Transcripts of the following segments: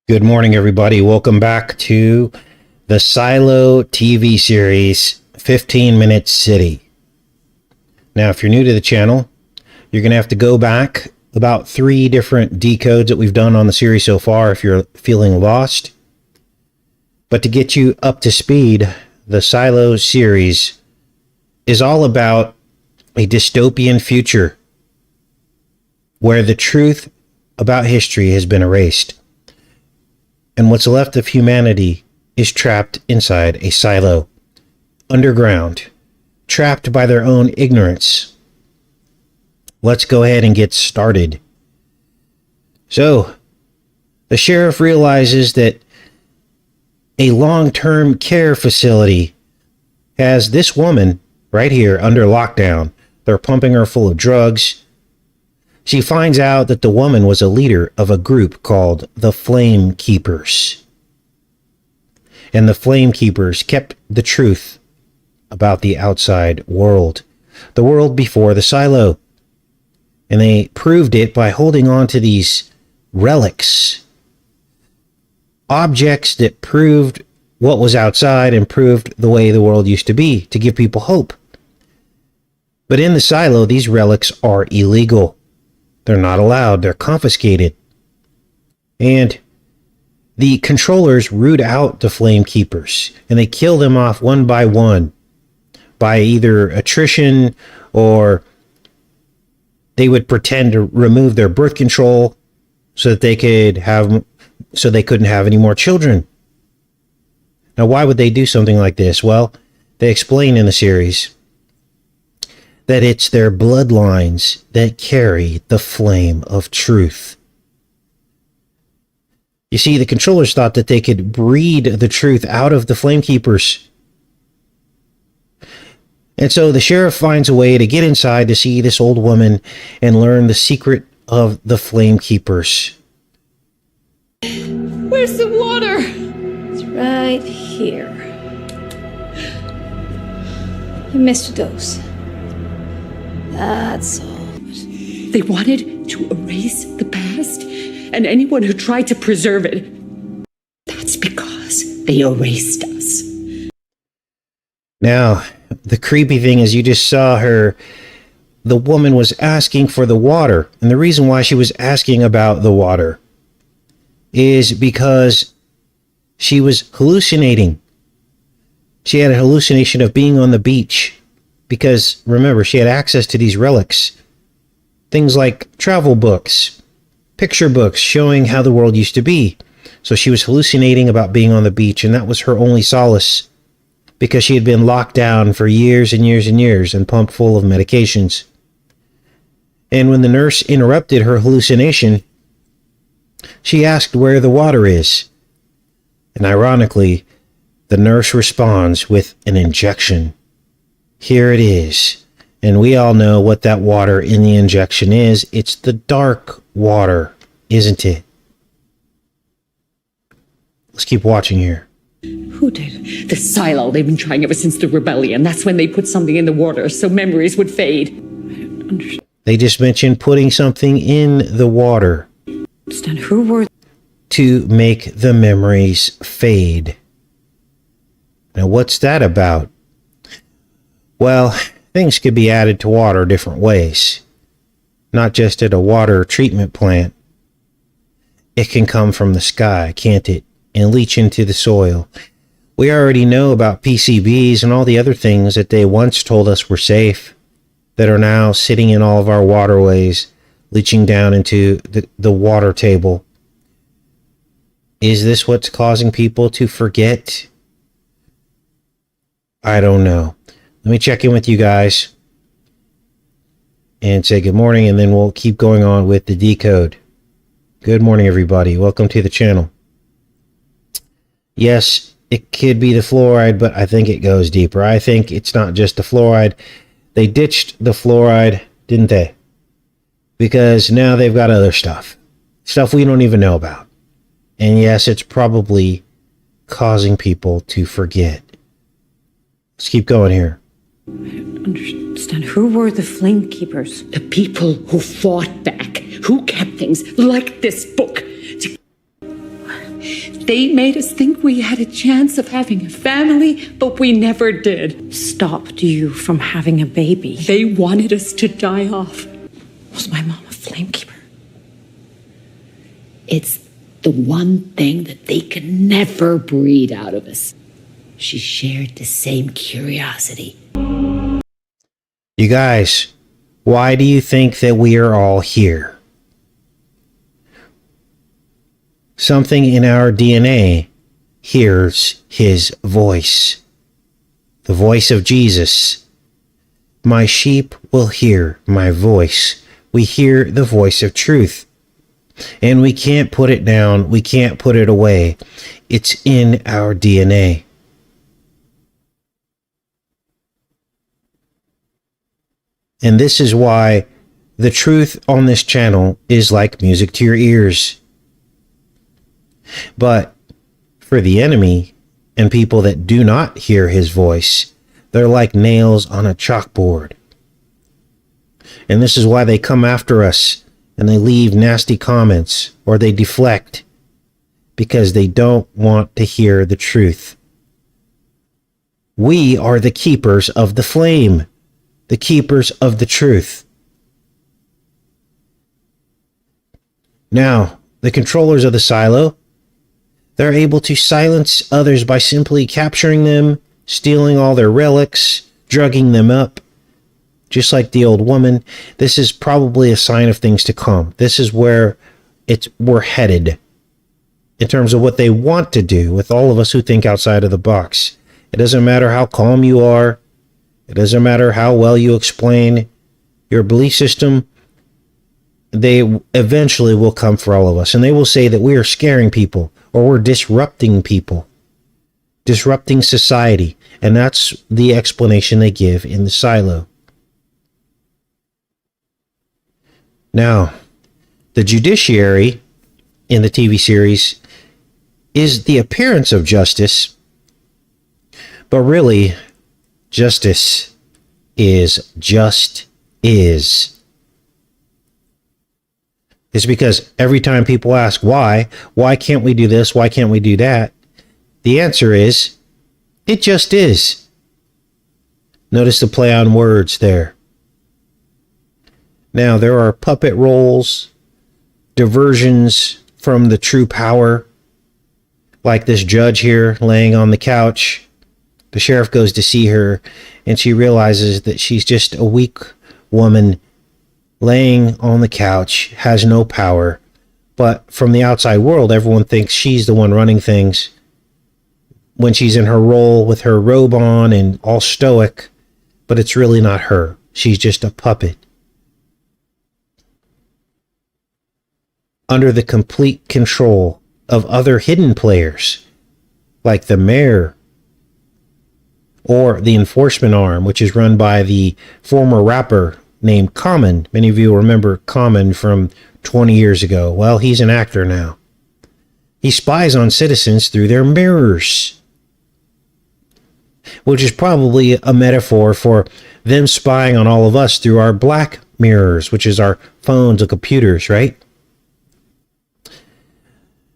Good morning, everybody. Welcome back to the Silo TV series, 15 Minute City. Now, if you're new to the channel, you're going to have to go back about 3 different decodes that we've done on the series so far if you're feeling lost. But to get you up to speed, the Silo series is all about a dystopian future where the truth about history has been erased. And what's left of humanity is trapped inside a silo, underground, trapped by their own ignorance. Let's go ahead and get started. So, the sheriff realizes that a long-term care facility has this woman right here under lockdown. They're pumping her full of drugs. She finds out that the woman was a leader of a group called the Flame Keepers. And the Flame Keepers kept the truth about the outside world, the world before the silo. And they proved it by holding on to these relics, objects that proved what was outside and proved the way the world used to be, to give people hope. But in the silo, these relics are illegal. They're not allowed. They're confiscated. And the controllers root out the Flame Keepers, and they kill them off one by one by either attrition, or they would pretend to remove their birth control so that they couldn't have any more children. Now, why would they do something like this? Well, they explain in the series that it's their bloodlines that carry the flame of truth. You see, the controllers thought that they could breed the truth out of the Flame Keepers. And so the sheriff finds a way to get inside to see this old woman and learn the secret of the Flame Keepers. Where's the water? It's right here. You missed a dose. That's all. They wanted to erase the past, and anyone who tried to preserve it. That's because they erased us. Now, the creepy thing is, you just saw her. The woman was asking for the water. And the reason why she was asking about the water is because she was hallucinating. She had a hallucination of being on the beach. Because, remember, she had access to these relics. Things like travel books, picture books showing how the world used to be. So she was hallucinating about being on the beach, and that was her only solace. Because she had been locked down for years and years and years and pumped full of medications. And when the nurse interrupted her hallucination, she asked where the water is. And ironically, the nurse responds with an injection. Here it is. And we all know what that water in the injection is. It's the dark water, isn't it? Let's keep watching here. Who did? The silo. They've been trying ever since the rebellion. That's when they put something in the water so memories would fade. I don't understand. They just mentioned putting something in the water. Who were to make the memories fade. Now, what's that about? Well, things could be added to water different ways. Not just at a water treatment plant. It can come from the sky, can't it? And leach into the soil. We already know about PCBs and all the other things that they once told us were safe, that are now sitting in all of our waterways, leaching down into the water table. Is this what's causing people to forget? I don't know. Let me check in with you guys and say good morning, and then we'll keep going on with the decode. Good morning, everybody. Welcome to the channel. Yes, it could be the fluoride, but I think it goes deeper. I think it's not just the fluoride. They ditched the fluoride, didn't they? Because now they've got other stuff. Stuff we don't even know about. And yes, it's probably causing people to forget. Let's keep going here. I don't understand. Who were the Flame Keepers? The people who fought back, who kept things like this book. They made us think we had a chance of having a family, but we never did. Stopped you from having a baby. They wanted us to die off. Was my mom a flamekeeper? It's the one thing that they could never breed out of us. She shared the same curiosity. You guys, why do you think that we are all here? Something in our DNA hears his voice. The voice of Jesus. My sheep will hear my voice. We hear the voice of truth. And we can't put it down. We can't put it away. It's in our DNA. And this is why the truth on this channel is like music to your ears. But for the enemy and people that do not hear his voice, they're like nails on a chalkboard. And this is why they come after us and they leave nasty comments or they deflect, because they don't want to hear the truth. We are the keepers of the flame, the keepers of the truth. Now, the controllers of the silo, they're able to silence others by simply capturing them, stealing all their relics, drugging them up. Just like the old woman, this is probably a sign of things to come. This is where we're headed in terms of what they want to do with all of us who think outside of the box. It doesn't matter how calm you are. It doesn't matter how well you explain your belief system. They eventually will come for all of us. And they will say that we are scaring people or we're disrupting people, disrupting society. And that's the explanation they give in the silo. Now, the judiciary in the TV series is the appearance of justice, but really, justice is just is. It's because every time people ask why can't we do this? Why can't we do that? The answer is, it just is. Notice the play on words there. Now, there are puppet roles, diversions from the true power, like this judge here laying on the couch. The sheriff goes to see her, and she realizes that she's just a weak woman laying on the couch, has no power. But from the outside world, everyone thinks she's the one running things. When she's in her role with her robe on and all stoic, but it's really not her. She's just a puppet. Under the complete control of other hidden players, like the mayor or the enforcement arm, which is run by the former rapper named Common. Many of you remember Common from 20 years ago. Well, he's an actor now. He spies on citizens through their mirrors, which is probably a metaphor for them spying on all of us through our black mirrors, which is our phones and computers, right?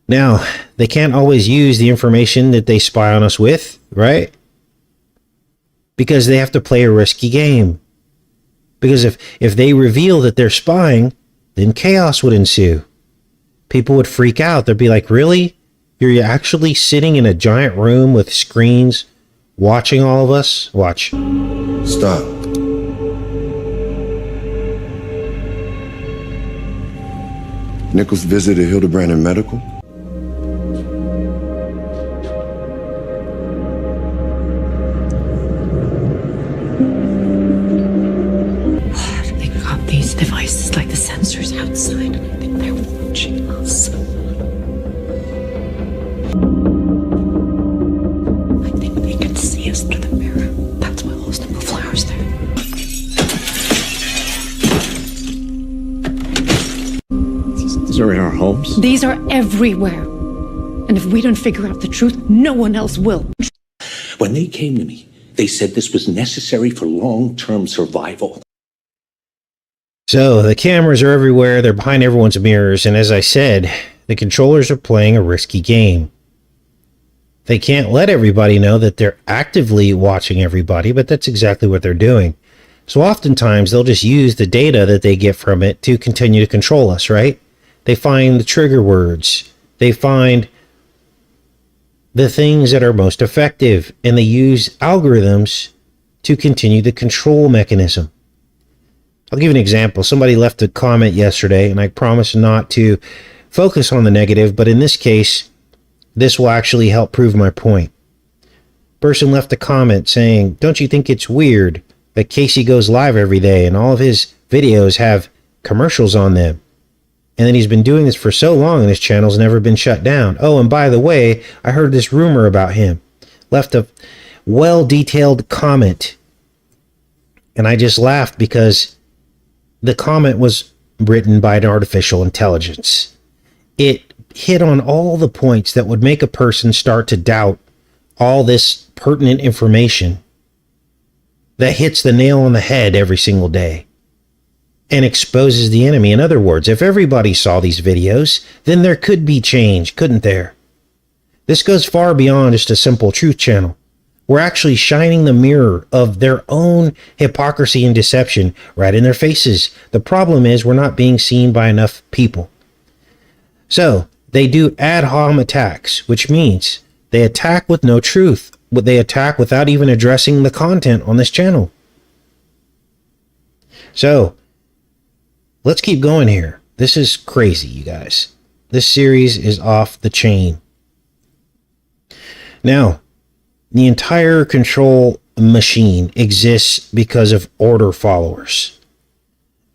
Now, they can't always use the information that they spy on us with, right? Because they have to play a risky game. Because if they reveal that they're spying, then chaos would ensue. People would freak out. They'd be like, really? You're actually sitting in a giant room with screens watching all of us? Watch. Stop. Nichols visited Hildebrand in medical? They got these devices like the sensors outside, and I think they're watching us. I think they can see us through the mirror. That's why all those little flowers there. These are in our homes? These are everywhere. And if we don't figure out the truth, no one else will. When they came to me, they said this was necessary for long-term survival. So the cameras are everywhere. They're behind everyone's mirrors. And as I said, The controllers are playing a risky game. They can't let everybody know that they're actively watching everybody, but that's exactly what they're doing. So oftentimes they'll just use the data that they get from it to continue to control us, right? They find the trigger words. They find the things that are most effective, and they use algorithms to continue the control mechanism. I'll give you an example. Somebody left a comment yesterday, and I promise not to focus on the negative, but in this case, this will actually help prove my point. Person left a comment saying, "Don't you think it's weird that Casey goes live every day and all of his videos have commercials on them? And then he's been doing this for so long and his channel's never been shut down. Oh, and by the way, I heard this rumor about him." Left a well-detailed comment. And I just laughed because the comment was written by an artificial intelligence. It hit on all the points that would make a person start to doubt all this pertinent information that hits the nail on the head every single day and exposes the enemy. In other words, if everybody saw these videos, then there could be change, couldn't there? This goes far beyond just a simple truth channel. We're actually shining the mirror of their own hypocrisy and deception right in their faces. The problem is we're not being seen by enough people. So they do ad hoc attacks, which means they attack with no truth. They attack without even addressing the content on this channel. So let's keep going here. This is crazy, you guys. This series is off the chain. Now, the entire control machine exists because of order followers.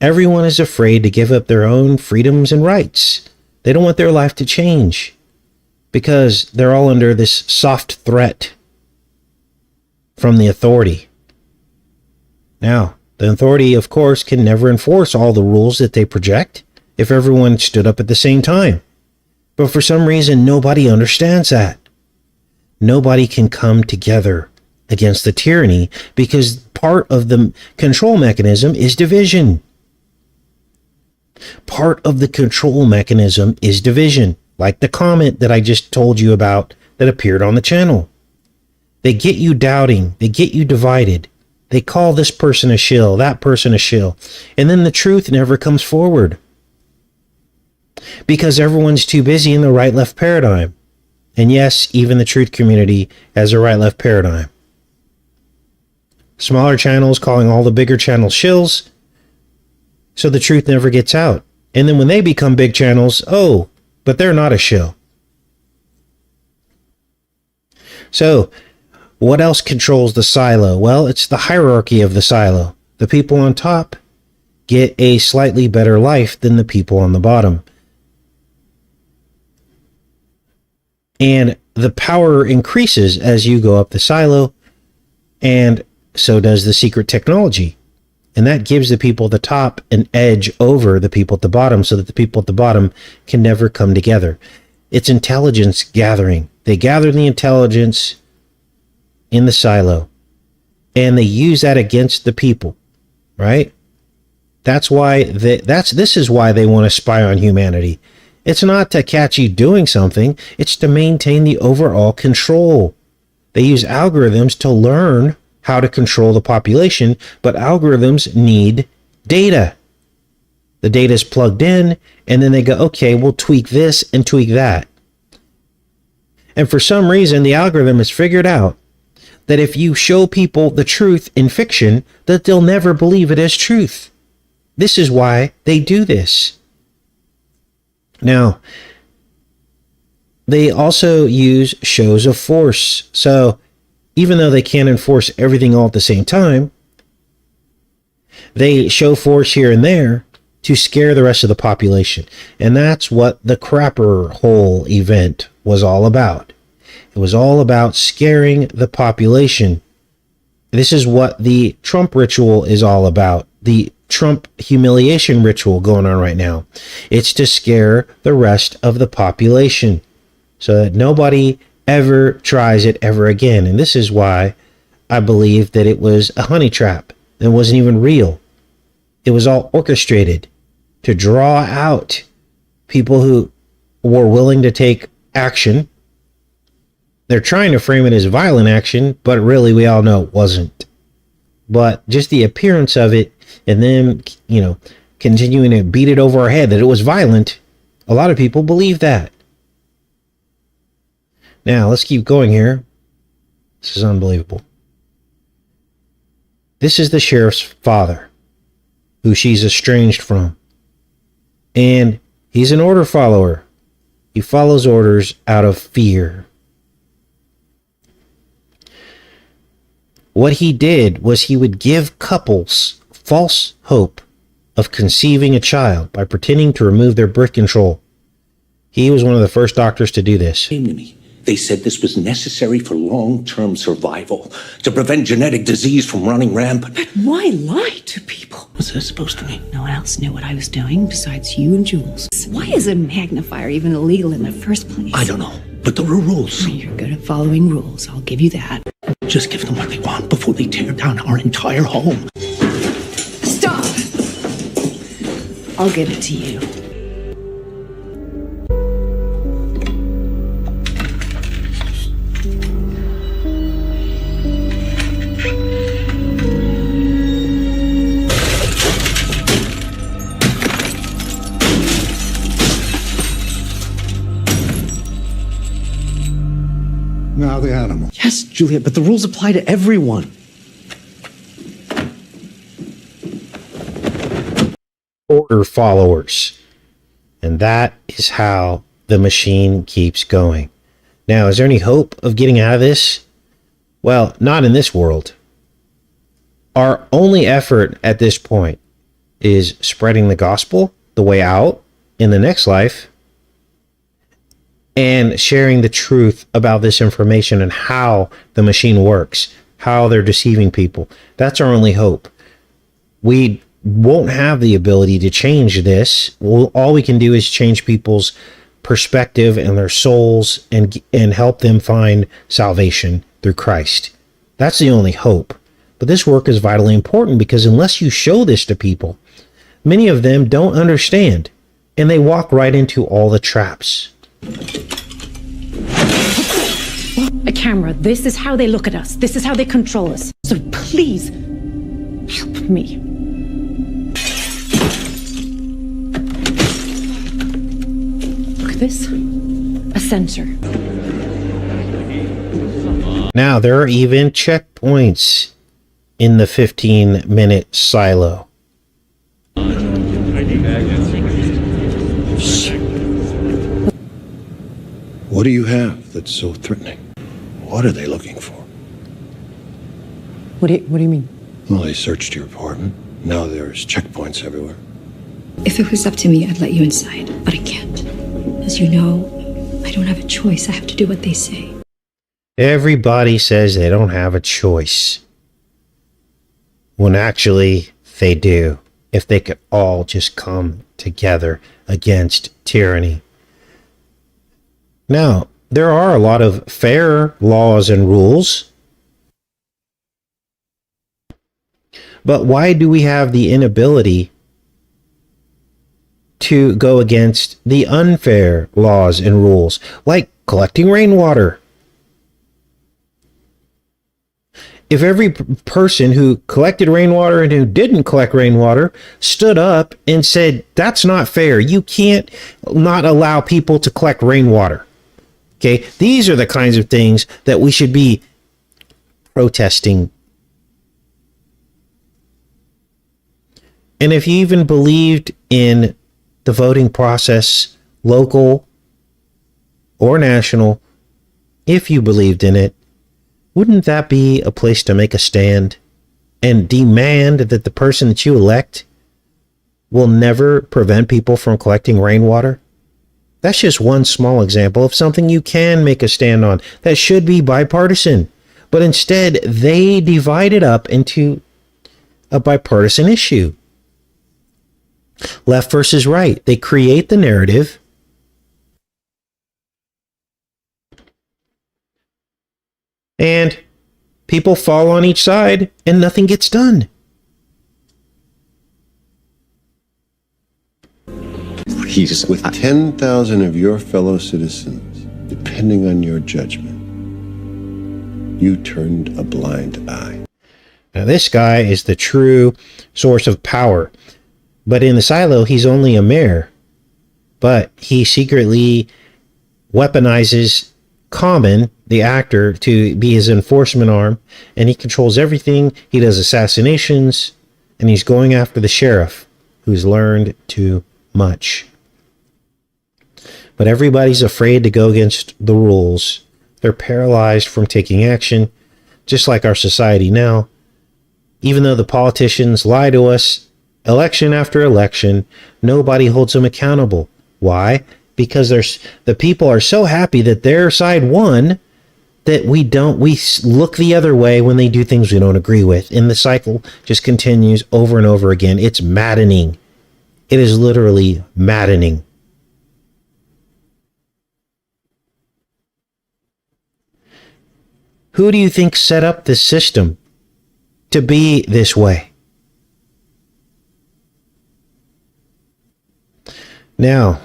Everyone is afraid to give up their own freedoms and rights. They don't want their life to change because they're all under this soft threat from the authority. Now, the authority, of course, can never enforce all the rules that they project if everyone stood up at the same time. But for some reason, nobody understands that. Nobody can come together against the tyranny because part of the control mechanism is division. Part of the control mechanism is division, like the comment that I just told you about that appeared on the channel. They get you doubting, they get you divided. They call this person a shill, that person a shill, and then the truth never comes forward because everyone's too busy in the right-left paradigm. And yes, even the truth community has a right-left paradigm. Smaller channels calling all the bigger channels shills, so the truth never gets out. And then when they become big channels, oh, but they're not a shill. So, what else controls the silo? Well, it's the hierarchy of the silo. The people on top get a slightly better life than the people on the bottom. And the power increases as you go up the silo, and so does the secret technology. And that gives the people at the top an edge over the people at the bottom so that the people at the bottom can never come together. It's intelligence gathering. They gather the intelligence in the silo, and they use that against the people, right? That's why this is why they want to spy on humanity. It's not to catch you doing something. It's to maintain the overall control. They use algorithms to learn how to control the population, but algorithms need data. The data is plugged in, and then they go, okay, we'll tweak this and tweak that. And for some reason, the algorithm has figured out that if you show people the truth in fiction, that they'll never believe it as truth. This is why they do this. Now, they also use shows of force. So even though they can't enforce everything all at the same time, they show force here and there to scare the rest of the population. And that's what the Crapper Hole event was all about. It was all about scaring the population. This is what the Trump ritual is all about. The Trump humiliation ritual going on right now. It's to scare the rest of the population so that nobody ever tries it ever again. And this is why I believe that it was a honey trap. It wasn't even real. It was all orchestrated to draw out people who were willing to take action. They're trying to frame it as violent action, but really we all know it wasn't. But just the appearance of it and them, continuing to beat it over our head that it was violent, a lot of people believe that. Now, let's keep going here. This is unbelievable. This is the sheriff's father, who she's estranged from. And he's an order follower. He follows orders out of fear. What he did was he would give couples false hope of conceiving a child by pretending to remove their birth control. He was one of the first doctors to do this. Came to me. They said this was necessary for long-term survival, to prevent genetic disease from running rampant. But why lie to people? What's that supposed to mean? No one else knew what I was doing besides you and Jules. Why is a magnifier even illegal in the first place? I don't know, but there are rules. You're good at following rules, I'll give you that. Just give them what they want before they tear down our entire home. Stop! I'll give it to you. Now the animal. Yes, Juliet, but the rules apply to everyone. Order followers. And that is how the machine keeps going. Now, is there any hope of getting out of this? Well, not in this world. Our only effort at this point is spreading the gospel, the way out, in the next life, and sharing the truth about this information and how the machine works, how they're deceiving people. That's our only hope. We won't have the ability to change this. All we can do is change people's perspective and their souls and help them find salvation through Christ. That's the only hope. But this work is vitally important because unless you show this to people, many of them don't understand and they walk right into all the traps. A camera, this is how they look at us. This is how they control us. So please, help me. Look at this. A sensor. Now, there are even checkpoints in the 15-minute silo. What do you have that's so threatening? What are they looking for? What do you mean? Well, they searched your apartment. Now there's checkpoints everywhere. If it was up to me, I'd let you inside, but I can't. As you know, I don't have a choice. I have to do what they say. Everybody says they don't have a choice, when actually they do, if they could all just come together against tyranny. Now, there are a lot of fair laws and rules, but why do we have the inability to go against the unfair laws and rules, like collecting rainwater? If every person who collected rainwater and who didn't collect rainwater stood up and said, that's not fair, you can't not allow people to collect rainwater. Okay, these are the kinds of things that we should be protesting. And if you even believed in the voting process, local or national, if you believed in it, wouldn't that be a place to make a stand and demand that the person that you elect will never prevent people from collecting rainwater? That's just one small example of something you can make a stand on that should be bipartisan. But instead, they divide it up into a bipartisan issue. Left versus right. They create the narrative. And people fall on each side and nothing gets done. What Please. With 10,000 of your fellow citizens depending on your judgment, you turned a blind eye. Now, this guy is the true source of power. But in the silo, he's only a mayor. But he secretly weaponizes Common, the actor, to be his enforcement arm. And he controls everything. He does assassinations. And he's going after the sheriff, who's learned too much. But everybody's afraid to go against the rules. They're paralyzed from taking action, just like our society now. Even though the politicians lie to us election after election, nobody holds them accountable. Why? Because the people are so happy that their side won that we look the other way when they do things we don't agree with. And the cycle just continues over and over again. It's maddening. It is literally maddening. Who do you think set up this system to be this way? Now,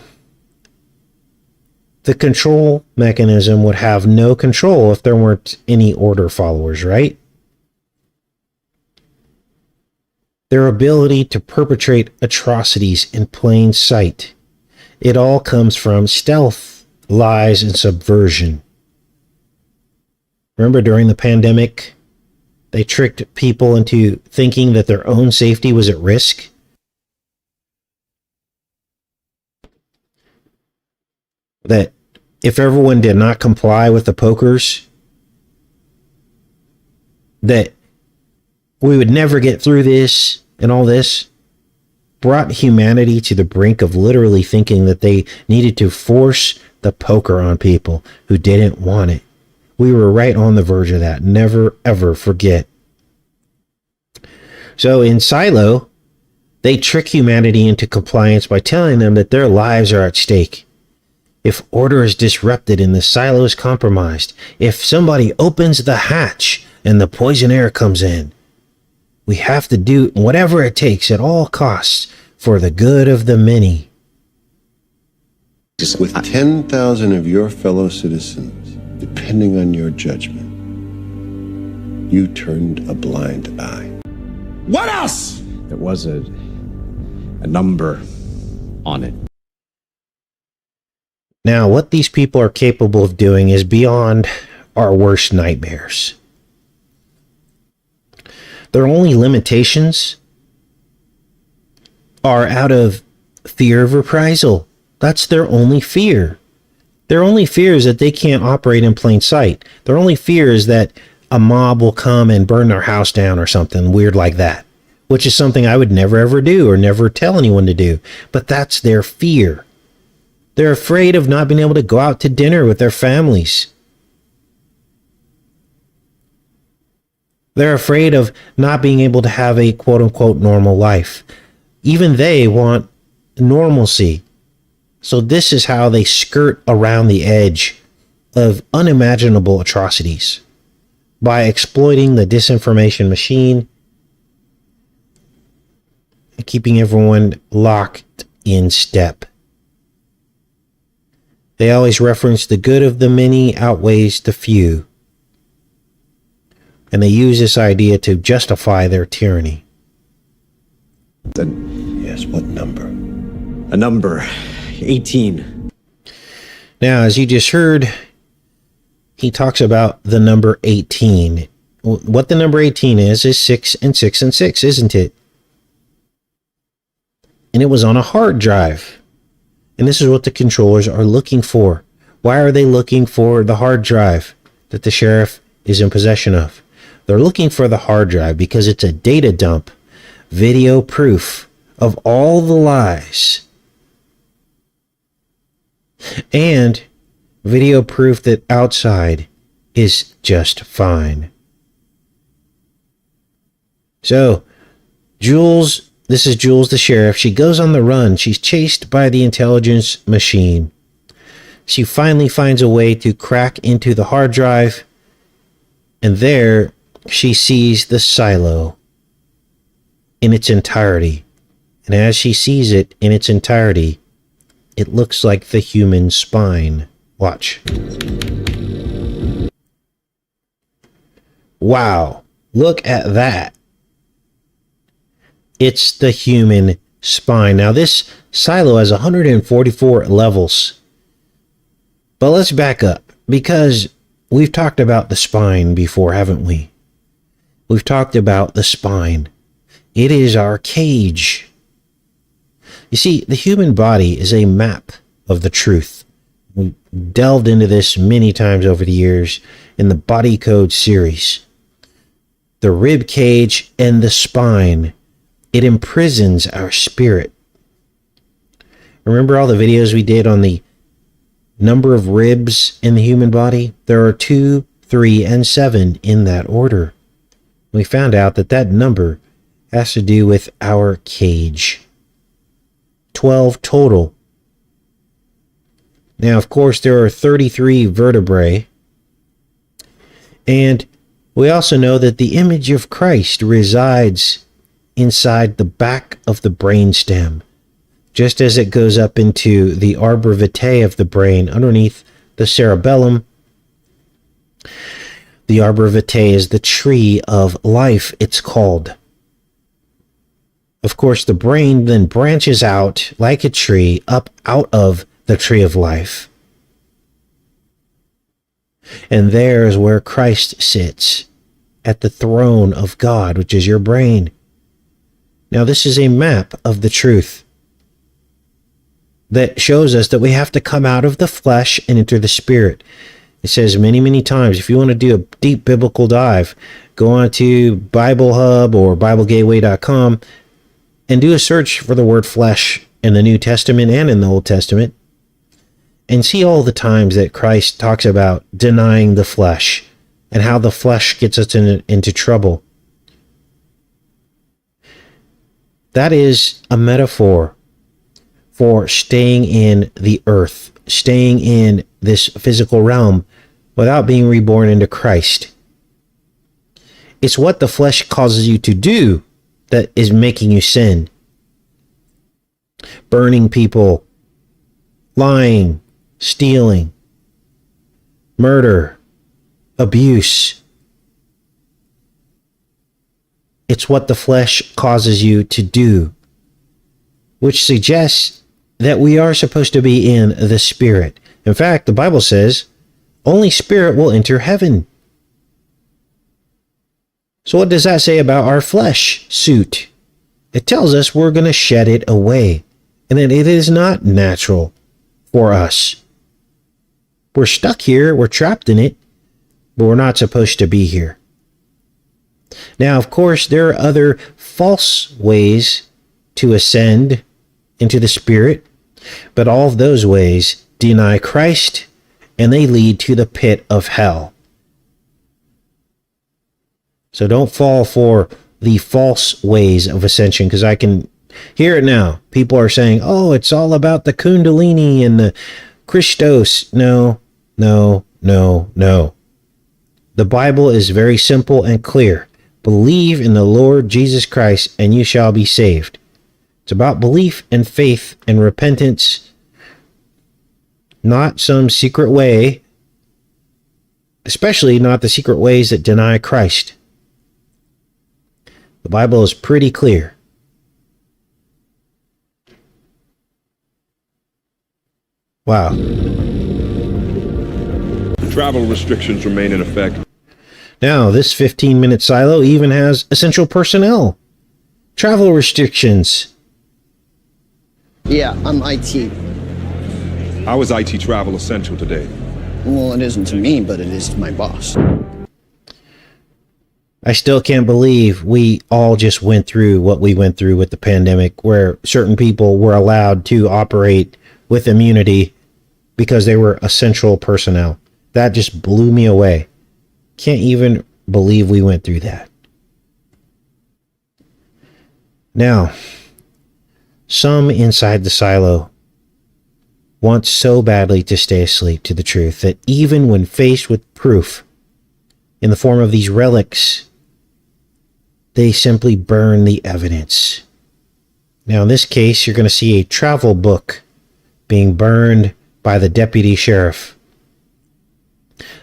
the control mechanism would have no control if there weren't any order followers, right? Their ability to perpetrate atrocities in plain sight. It all comes from stealth, lies, and subversion. Remember during the pandemic, they tricked people into thinking that their own safety was at risk? That if everyone did not comply with the pokers, that we would never get through this, and all this brought humanity to the brink of literally thinking that they needed to force the poker on people who didn't want it. We were right on the verge of that. Never, ever forget. So in Silo, they trick humanity into compliance by telling them that their lives are at stake. If order is disrupted and the silo is compromised, if somebody opens the hatch and the poison air comes in, we have to do whatever it takes at all costs for the good of the many. With 10,000 of your fellow citizens depending on your judgment, you turned a blind eye. What else? There was a number on it. Now, what these people are capable of doing is beyond our worst nightmares. Their only limitations are out of fear of reprisal. That's their only fear. Their only fear is that they can't operate in plain sight. Their only fear is that a mob will come and burn their house down or something weird like that, which is something I would never ever do or never tell anyone to do. But that's their fear. They're afraid of not being able to go out to dinner with their families. They're afraid of not being able to have a quote-unquote normal life. Even they want normalcy. So this is how they skirt around the edge of unimaginable atrocities. By exploiting the disinformation machine and keeping everyone locked in step. They always reference the good of the many outweighs the few. And they use this idea to justify their tyranny. Yes, what number? A number. 18. Now, as you just heard, he talks about the number 18. What the number 18 is 6 and 6 and 6, isn't it? And it was on a hard drive. And this is what the controllers are looking for. Why are they looking for the hard drive that the sheriff is in possession of? They're looking for the hard drive because it's a data dump, video proof of all the lies, and video proof that outside is just fine. So, Jules, this is Jules the sheriff. She goes on the run. She's chased by the intelligence machine. She finally finds a way to crack into the hard drive, and there she sees the silo in its entirety. And as she sees it in its entirety, it looks like the human spine. Watch. Wow, look at that. It's the human spine. Now this silo has 144 levels. But let's back up, because we've talked about the spine before, haven't we? We've talked about the spine. It is our cage. You see, the human body is a map of the truth. We delved into this many times over the years in the Body Code series. The rib cage and the spine, it imprisons our spirit. Remember all the videos we did on the number of ribs in the human body? There are 2, 3, and 7 in that order. We found out that that number has to do with our cage. 12 total. Now, of course, there are 33 vertebrae. And we also know that the image of Christ resides inside the back of the brainstem, just as it goes up into the arbor vitae of the brain underneath the cerebellum. The arbor vitae is the tree of life, it's called. Of course, the brain then branches out like a tree up out of the tree of life. And there is where Christ sits, at the throne of God, which is your brain. Now, this is a map of the truth that shows us that we have to come out of the flesh and enter the spirit. It says many, many times, if you want to do a deep biblical dive, go on to Bible Hub or BibleGateway.com and do a search for the word flesh in the New Testament and in the Old Testament, and see all the times that Christ talks about denying the flesh and how the flesh gets us into trouble. That is a metaphor for staying in the earth, staying in this physical realm without being reborn into Christ. It's what the flesh causes you to do that is making you sin. Burning people, lying, stealing, murder, abuse. It's what the flesh causes you to do, which suggests that we are supposed to be in the spirit. In fact, the Bible says only spirit will enter heaven. So what does that say about our flesh suit? It tells us we're going to shed it away, and that it is not natural for us. We're stuck here, we're trapped in it, but we're not supposed to be here. Now, of course, there are other false ways to ascend into the spirit, but all of those ways deny Christ, and they lead to the pit of hell. So don't fall for the false ways of ascension, because I can hear it now. People are saying, oh, it's all about the Kundalini and the Christos. No, no, no, no. The Bible is very simple and clear. Believe in the Lord Jesus Christ and you shall be saved. It's about belief and faith and repentance, not some secret way, especially not the secret ways that deny Christ. The Bible is pretty clear. Wow. Travel restrictions remain in effect. Now, this 15-minute silo even has essential personnel. Travel restrictions. Yeah, I'm IT. How is IT travel essential today? Well, it isn't to me, but it is to my boss. I still can't believe we all just went through what we went through with the pandemic, where certain people were allowed to operate with immunity because they were essential personnel. That just blew me away. Can't even believe we went through that. Now, some inside the silo want so badly to stay asleep to the truth that even when faced with proof in the form of these relics, they simply burn the evidence. Now, in this case, you're going to see a travel book being burned by the deputy sheriff.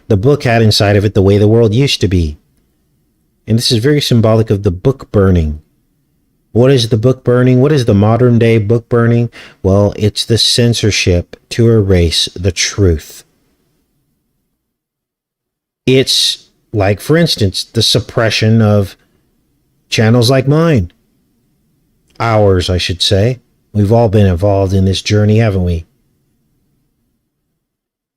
The book had inside of it the way the world used to be. And this is very symbolic of the book burning. What is the book burning? What is the modern day book burning? Well, it's the censorship to erase the truth. It's like, for instance, the suppression of channels like mine. Ours, I should say. We've all been involved in this journey, haven't we?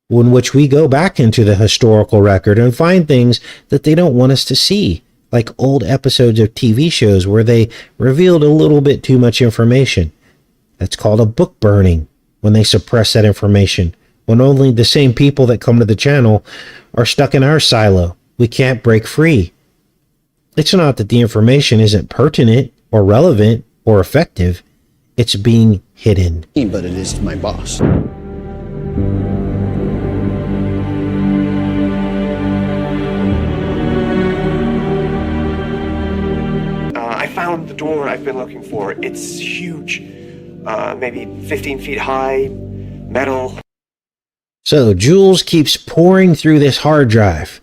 In which we go back into the historical record and find things that they don't want us to see, like old episodes of TV shows where they revealed a little bit too much information. That's called a book burning, when they suppress that information, when only the same people that come to the channel are stuck in our silo. We can't break free. It's not that the information isn't pertinent or relevant or effective. It's being hidden. But it is to my boss. I found the door I've been looking for. It's huge. Maybe 15 feet high, metal. So Jules keeps pouring through this hard drive,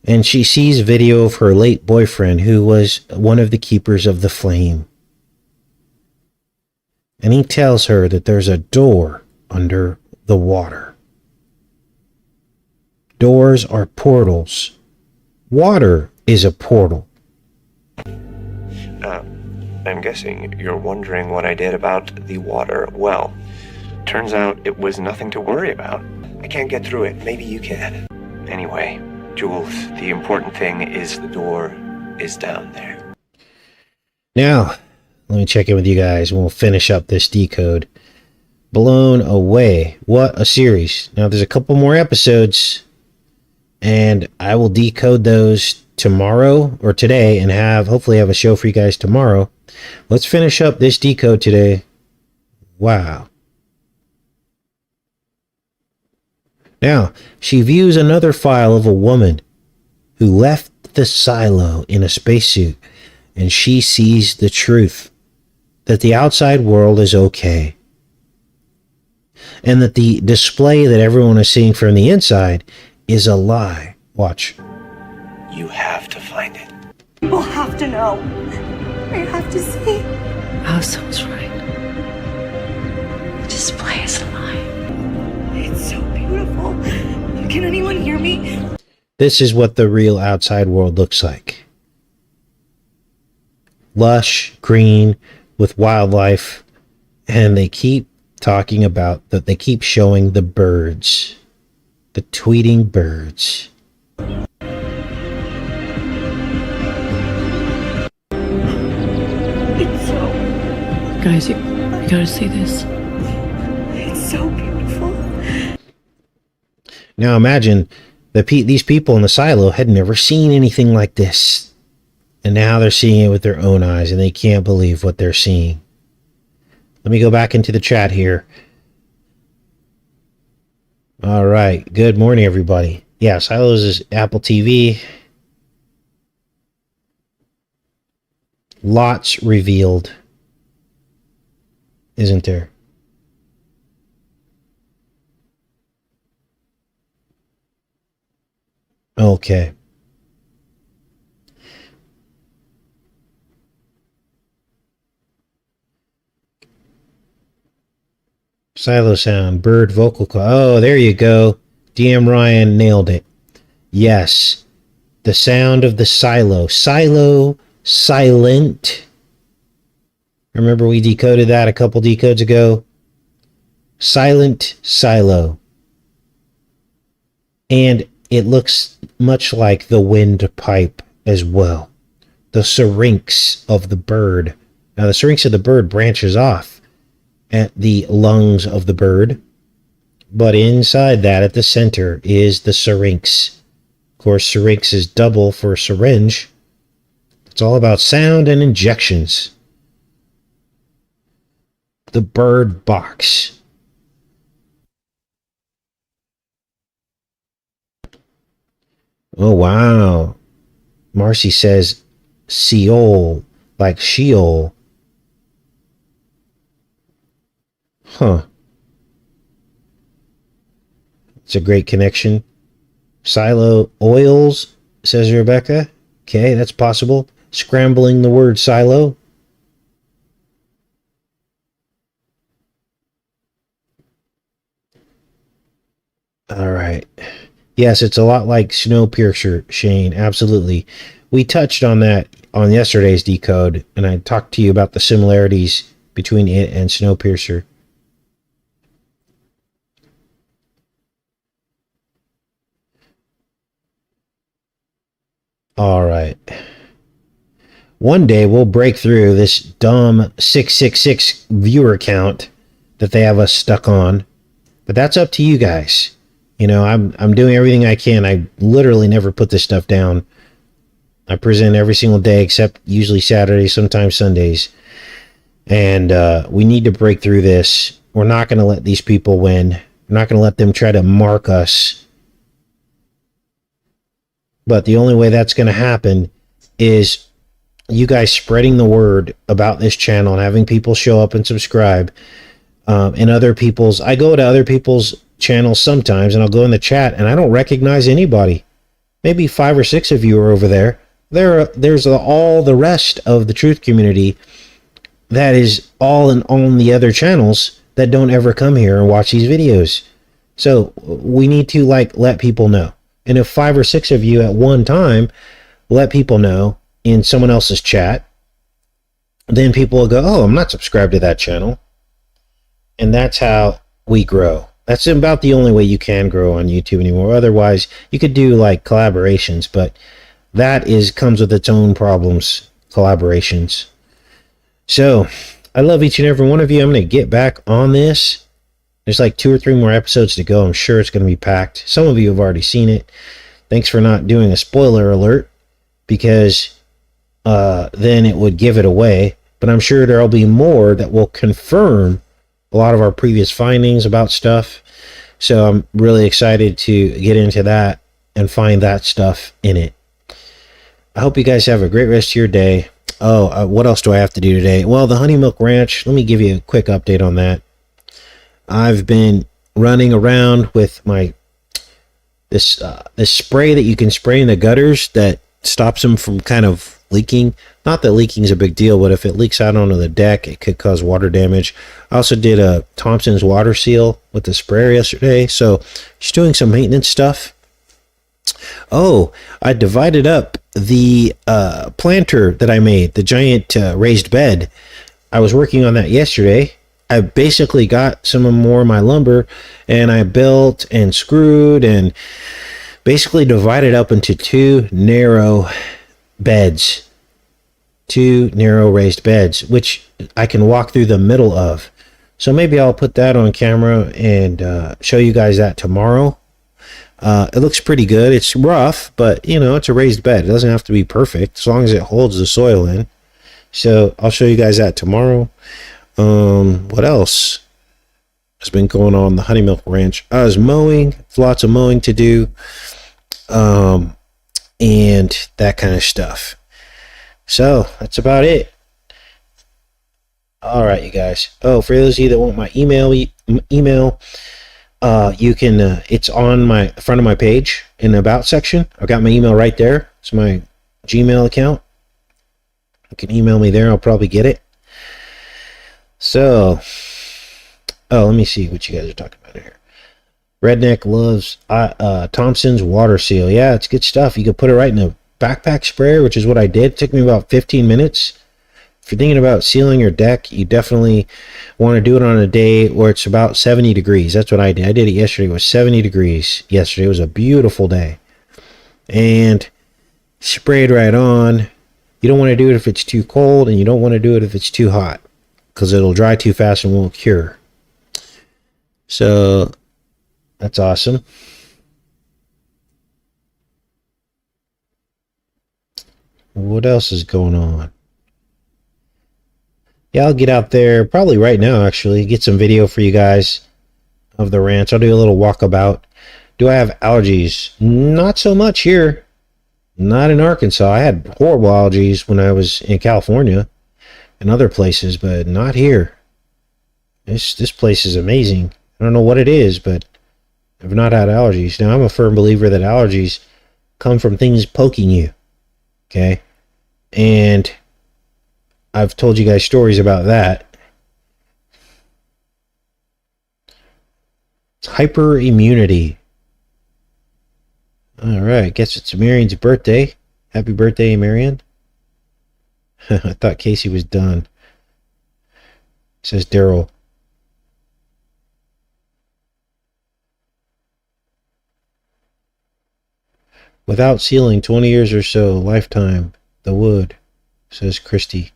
and she sees video of her late boyfriend, who was one of the keepers of the flame. And he tells her that there's a door under the water. Doors are portals. Water is a portal. I'm guessing you're wondering what I did about the water. Well, turns out it was nothing to worry about. I can't get through it. Maybe you can. Anyway, Jules, the important thing is the door is down there. Now, let me check in with you guys and we'll finish up this decode. Blown Away. What a series. Now, there's a couple more episodes, and I will decode those tomorrow or today and hopefully have a show for you guys tomorrow. Let's finish up this decode today. Wow. Now, she views another file of a woman who left the silo in a spacesuit, and she sees the truth that the outside world is okay, and that the display that everyone is seeing from the inside is a lie. Watch. You have to find it. People have to know. They have to see. Someone's right. The display is a lie. It's so beautiful. Can anyone hear me? This is what the real outside world looks like. Lush, green, with wildlife, and they keep talking about that. They keep showing the birds, the tweeting birds. It's so... Guys, you gotta see this. It's so beautiful. Now imagine these people in the silo had never seen anything like this. And now they're seeing it with their own eyes, and they can't believe what they're seeing. Let me go back into the chat here. All right. Good morning, everybody. Yeah, Silos is Apple TV. Lots revealed, isn't there? Okay. Silo sound, bird vocal call. Oh, there you go. DM Ryan nailed it. Yes. The sound of the silo. Silo, silent. Remember we decoded that a couple decodes ago? Silent silo. And it looks much like the windpipe as well. The syrinx of the bird. Now the syrinx of the bird branches off at the lungs of the bird, but inside that at the center is the syrinx. Of course, syrinx is double for syringe. It's all about sound and injections. The bird box. Oh, wow. Marcy says Seol, like Sheol. Huh. It's a great connection. Silo oils, says Rebecca. Okay, that's possible. Scrambling the word silo. All right. Yes, it's a lot like Snowpiercer, Shane. Absolutely. We touched on that on yesterday's Decode, and I talked to you about the similarities between it and Snowpiercer. All right. One day we'll break through this dumb 666 viewer count that they have us stuck on, but that's up to you guys. You know, I'm doing everything I can. I literally never put this stuff down. I present every single day except usually Saturdays, sometimes Sundays. And we need to break through this. We're not going to let these people win. We're not going to let them try to mark us. But the only way that's going to happen is you guys spreading the word about this channel and having people show up and subscribe. And other people's, I go to other people's channels sometimes and I'll go in the chat and I don't recognize anybody. Maybe 5 or 6 of you are over there. There's all the rest of the truth community that is all on the other channels that don't ever come here and watch these videos. So we need to let people know. And if 5 or 6 of you at one time let people know in someone else's chat, then people will go, oh, I'm not subscribed to that channel. And that's how we grow. That's about the only way you can grow on YouTube anymore. Otherwise, you could do collaborations, but that comes with its own problems, collaborations. So, I love each and every one of you. I'm going to get back on this. There's 2 or 3 more episodes to go. I'm sure it's going to be packed. Some of you have already seen it. Thanks for not doing a spoiler alert, because then it would give it away. But I'm sure there'll be more that will confirm a lot of our previous findings about stuff. So I'm really excited to get into that and find that stuff in it. I hope you guys have a great rest of your day. Oh, what else do I have to do today? Well, the Honey Milk Ranch, let me give you a quick update on that. I've been running around with this spray that you can spray in the gutters that stops them from kind of leaking. Not that leaking is a big deal, but if it leaks out onto the deck, it could cause water damage. I also did a Thompson's water seal with the sprayer yesterday, so just doing some maintenance stuff. Oh, I divided up the planter that I made, the giant raised bed. I was working on that yesterday. I basically got some more of my lumber, and I built and screwed and basically divided up into 2 narrow beds. 2 narrow raised beds, which I can walk through the middle of. So maybe I'll put that on camera and show you guys that tomorrow. It looks pretty good. It's rough, but it's a raised bed. It doesn't have to be perfect as long as it holds the soil in. So I'll show you guys that tomorrow. What else has been going on the Honey Milk Ranch? I was mowing, lots of mowing to do, and that kind of stuff. So that's about it. All right, you guys. Oh, for those of you that want my email, you can. It's on my front of my page in the About section. I've got my email right there. It's my Gmail account. You can email me there. I'll probably get it. So, let me see what you guys are talking about here. Redneck loves Thompson's water seal. Yeah, it's good stuff. You can put it right in a backpack sprayer, which is what I did. It took me about 15 minutes. If you're thinking about sealing your deck, you definitely want to do it on a day where it's about 70 degrees. That's what I did. I did it yesterday. It was 70 degrees yesterday. It was a beautiful day. And sprayed right on. You don't want to do it if it's too cold, and you don't want to do it if it's too hot, because it'll dry too fast and won't cure. So that's awesome. What else is going on? Yeah, I'll get out there probably right now, actually, get some video for you guys of the ranch. I'll do a little walkabout. Do I have allergies? Not so much here. Not in Arkansas. I had horrible allergies when I was in California and other places, but not here. This place is amazing. I don't know what it is, but I've not had allergies. Now, I'm a firm believer that allergies come from things poking you. Okay? And I've told you guys stories about that. It's hyperimmunity. Alright, guess it's Marion's birthday. Happy birthday, Marion. I thought Casey was done. Says Daryl. Without sealing, 20 years or so, lifetime. The wood, says Christy.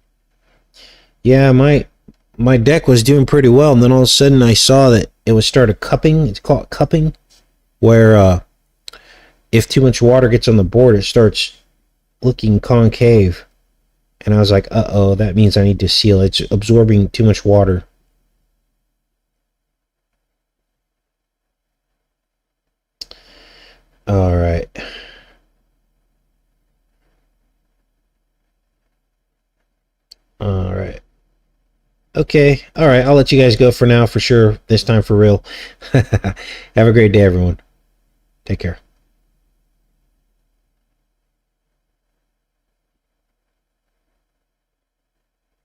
Yeah, my deck was doing pretty well, and then all of a sudden I saw that it was started cupping. It's called cupping, where if too much water gets on the board, it starts looking concave. And I was like, uh-oh, that means I need to seal. It's absorbing too much water. All right. All right. Okay. All right. I'll let you guys go for now, for sure. This time for real. Have a great day, everyone. Take care.